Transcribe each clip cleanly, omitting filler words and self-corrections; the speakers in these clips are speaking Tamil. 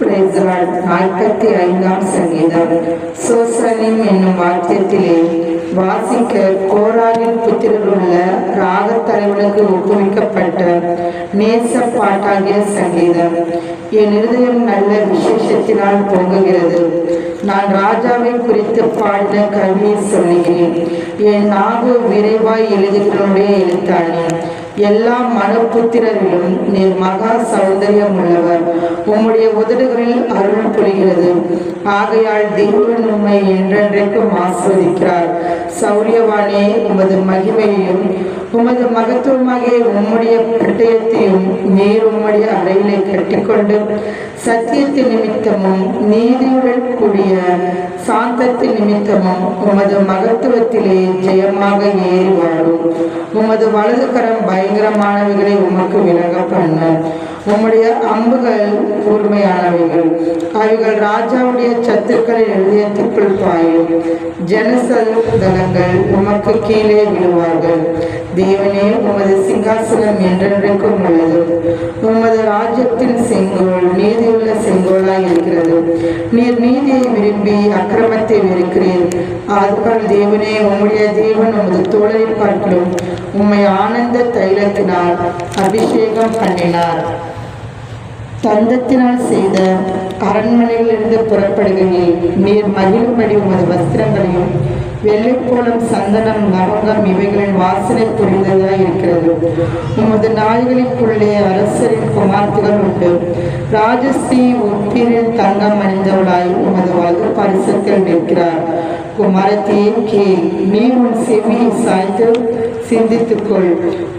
45ஆம் சங்கீதம். சோசனிம் என்னும் வாக்கியத்திலே வாசிக்க கோராகின் புத்திரருள்ள ராகத் தலைவனுக்கு ஒப்புவிக்கப்பட்ட நேச பாட்டாகிய சங்கீதம். என் இருதயம் நல்ல விசேஷத்தினால் பொங்குகிறது. நான் ராஜாவை குறித்து பாடின கவியை சொல்லுகிறேன். என் நாகு விரைவாய் எழுதுகிறவனுடைய எழுத்தானே. எல்லா மனுபுத்திரரிலும் நீர் மகா சௌந்தரியம் உள்ளவர். உம்முடைய உதடுகளில் அருள் புரிகிறது. ஆகையால் தேவன் உம்மை என்றென்றைக்கும் ஆஸ்வதிக்கிறார். சௌரியவானே, உமது மகிமையையும் உமது மகத்துவமாகிய உம்முடைய பட்டயத்தையும் நீர் உம்முடைய அறையிலே கட்டிக்கொண்டு சத்தியத்தின் நிமித்தமும் நீதியுடன் கூடிய சாந்தத்தின் நிமித்தமும் உமது மகத்துவத்திலே ஜெயமாக ஏறி வாழும். உமது வலது கரம் பயங்கரமானவைகளை உமக்கு விளங்க பண்ண. உம்முடைய அம்புகள் கூர்மையானவைகள். அவைகள் ராஜாவுடைய சத்துக்களின் இதயத்துக்குள் பாயும். ஜனசதனங்கள் உமக்கு கீழே விழுவார்கள். தேவனே, உமது சிங்காசனம் என்றென்றைக்கும் உள்ளது. உமது ராஜ்யத்தின் செங்கோல் நீதியுள்ள செங்கோலாய் இருக்கிறது. நீர் நீதியை விரும்பி அக்கிரமத்தை வெறுக்கிறீர். அதுபோல் தேவனே, உம்முடைய தேவன் உமது தோழரை பார்க்கலும் உம்மை ஆனந்த தைலத்தினால் அபிஷேகம் பண்ணினார். தந்தத்தினால் செய்த அரண்மனையிலிருந்து புறப்படுகையில் நீர் மகிழும்படி உமது வஸ்திரங்களையும் வெள்ளைக்கோளம், சந்தனம், நவங்கம் இவைகளின் வாசனை புரிந்ததாய் இருக்கிறது. உமது நாய்களுக்குள்ளே அரசரின் குமார்த்திகள் உண்டு. ராஜஸ்ரீ ஒப்பீரில் தங்கம் அணிந்தவளாய் உமது வலது பரிசத்தில் நிற்கிறார். குமாரத்தியே கேள், நீ உன் செவியை சாய்த்து சிந்தித்துக்கொள்.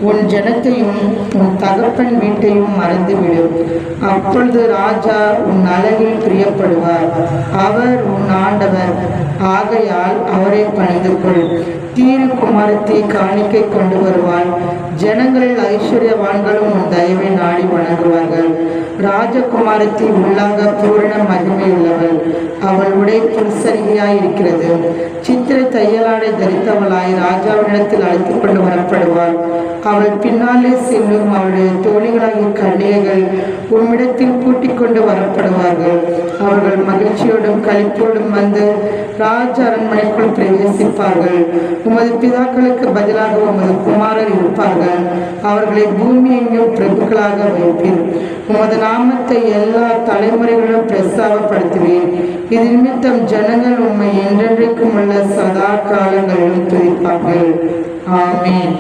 உன் ஜனத்தையும் உன் தகப்பன் வீட்டையும் மறந்துவிடும். அப்பொழுது ராஜா உன் அழகில் பிரியப்படுவார். அவர் உன் ஆண்டவர். ஆகையால் அவரை பணிந்து கொள். தீரு குமாரத்தை காணிக்கை கொண்டு வருவாள். ஜனங்களில் ஐஸ்வர்யவான்களும் உன் தயவை நாடி வணங்குவார்கள். ராஜகுமாரத்தை உள்ளாக பூரண மகிமையுள்ளவள். அவள் உடை புல்சரிகையாய் இருக்கிறது. சித்திரை தையலாடை தரித்தவளாய் ராஜாவிடத்தில் அழைத்துக் கொண்டு வரப்படுவாள். அவள் பின்னாலே செல்லும் அவளுடைய தோழிகளாகிய கன்னிகைகள் உம்மிடத்தில் கூட்டிக் கொண்டு வரப்படுவார்கள். அவர்கள் மகிழ்ச்சியோடும் களிப்போடும் வந்து ராஜ அரண்மனைக்குள் பிரவேசிப்பார்கள். உமது பிதாக்களுக்கு பதிலாக உமது குமாரர் இருப்பார்கள். அவர்களை பூமி எங்கும் பிரபுக்களாக வைப்பீர். உமது நாமத்தை எல்லா தலைமுறைகளும் பிரஸ்தாபப்படுத்துவேன். இது நிமித்தம் ஜனங்கள் உம்மை என்றென்றைக்கும் உள்ள சதா காலங்களிலும் துதிப்பார்கள். ஆமென்.